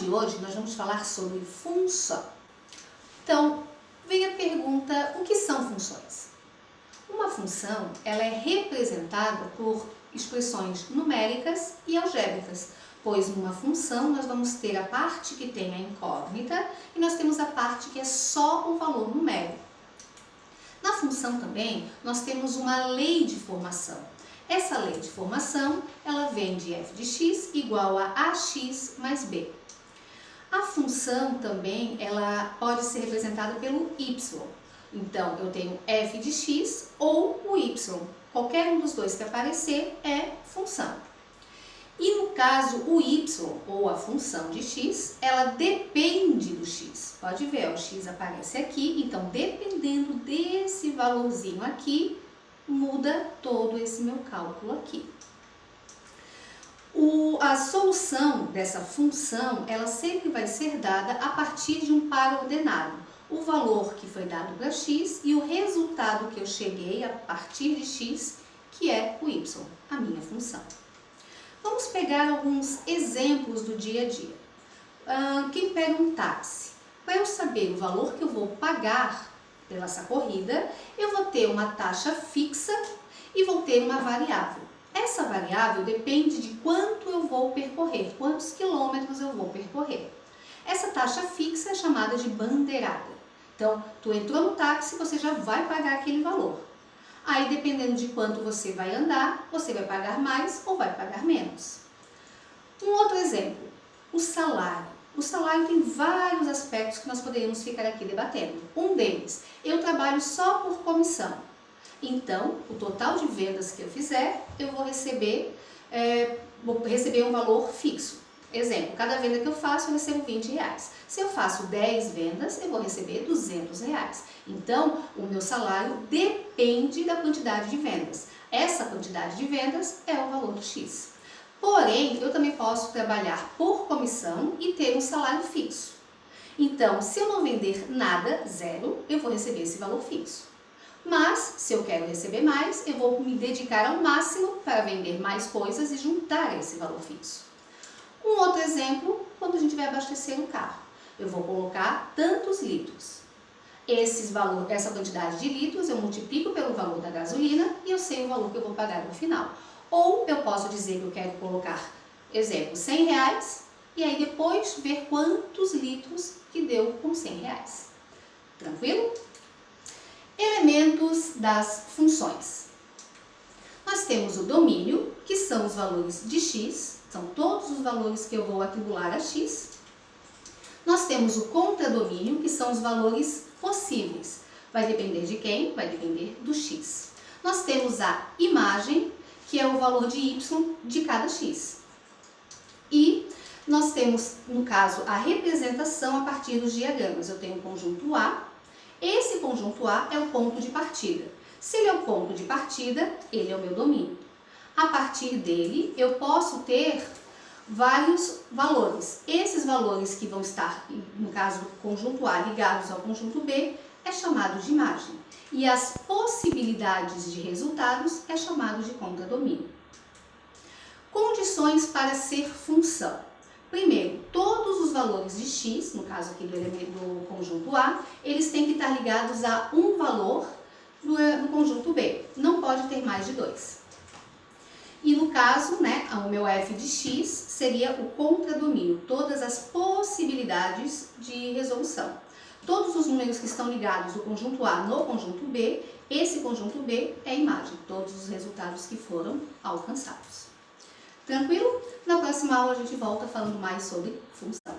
de hoje nós vamos falar sobre função. Então, vem a pergunta, o que são funções? Uma função, ela é representada por expressões numéricas e algébricas, pois numa função nós vamos ter a parte que tem a incógnita e nós temos a parte que é só o valor numérico. Na função também nós temos uma lei de formação. Essa lei de formação, ela vem de f de x igual a ax mais b. A função também, ela pode ser representada pelo y. Então, eu tenho f de x ou o y. Qualquer um dos dois que aparecer é função. E no caso, o y, ou a função de x, ela depende do x. Pode ver, o x aparece aqui, então dependendo desse valorzinho aqui, muda todo esse meu cálculo aqui. A solução dessa função, ela sempre vai ser dada a partir de um par ordenado. O valor que foi dado para x e o resultado que eu cheguei a partir de x, que é o y, a minha função. Vamos pegar alguns exemplos do dia a dia. Quem pega um táxi? Para eu saber o valor que eu vou pagar pela essa corrida, eu vou ter uma taxa fixa e vou ter uma variável. Essa variável depende de quanto eu vou percorrer, quantos quilômetros eu vou percorrer. Essa taxa fixa é chamada de bandeirada. Então, tu entrou no táxi, você já vai pagar aquele valor. Aí, dependendo de quanto você vai andar, você vai pagar mais ou vai pagar menos. Um outro exemplo, o salário. O salário tem vários aspectos que nós poderíamos ficar aqui debatendo. Um deles, eu trabalho só por comissão. Então, o total de vendas que eu fizer, eu vou receber um valor fixo. Exemplo, cada venda que eu faço, eu recebo R$20. Se eu faço 10 vendas, eu vou receber R$200. Então, o meu salário depende da quantidade de vendas. Essa quantidade de vendas é o valor X. Porém, eu também posso trabalhar por comissão e ter um salário fixo. Então, se eu não vender nada, zero, eu vou receber esse valor fixo. Mas, se eu quero receber mais, eu vou me dedicar ao máximo para vender mais coisas e juntar esse valor fixo. Um outro exemplo, quando a gente vai abastecer um carro. Eu vou colocar tantos litros. Essa quantidade de litros eu multiplico pelo valor da gasolina e eu sei o valor que eu vou pagar no final. Ou eu posso dizer que eu quero colocar, exemplo, R$100 e aí depois ver quantos litros que deu com R$100. Tranquilo? Elementos das funções. Nós temos o domínio, que são os valores de x, são todos os valores que eu vou atribular a x. Nós temos o contradomínio, que são os valores possíveis. Vai depender de quem? Vai depender do x. Nós temos a imagem, que é o valor de y de cada x. E nós temos, no caso, a representação a partir dos diagramas. Eu tenho o conjunto A. Esse conjunto A é o ponto de partida. Se ele é o ponto de partida, ele é o meu domínio. A partir dele, eu posso ter vários valores. Esses valores que vão estar, no caso do conjunto A, ligados ao conjunto B, é chamado de imagem. E as possibilidades de resultados é chamado de contradomínio. Condições para ser função. Primeiro, todos os valores de x, no caso aqui do conjunto A, eles têm que estar ligados a um valor do conjunto B. Não pode ter mais de 2. E no caso, o meu f de x seria o contradomínio, todas as possibilidades de resolução. Todos os números que estão ligados do conjunto A no conjunto B, esse conjunto B é a imagem, todos os resultados que foram alcançados. Tranquilo? Na próxima aula a gente volta falando mais sobre função.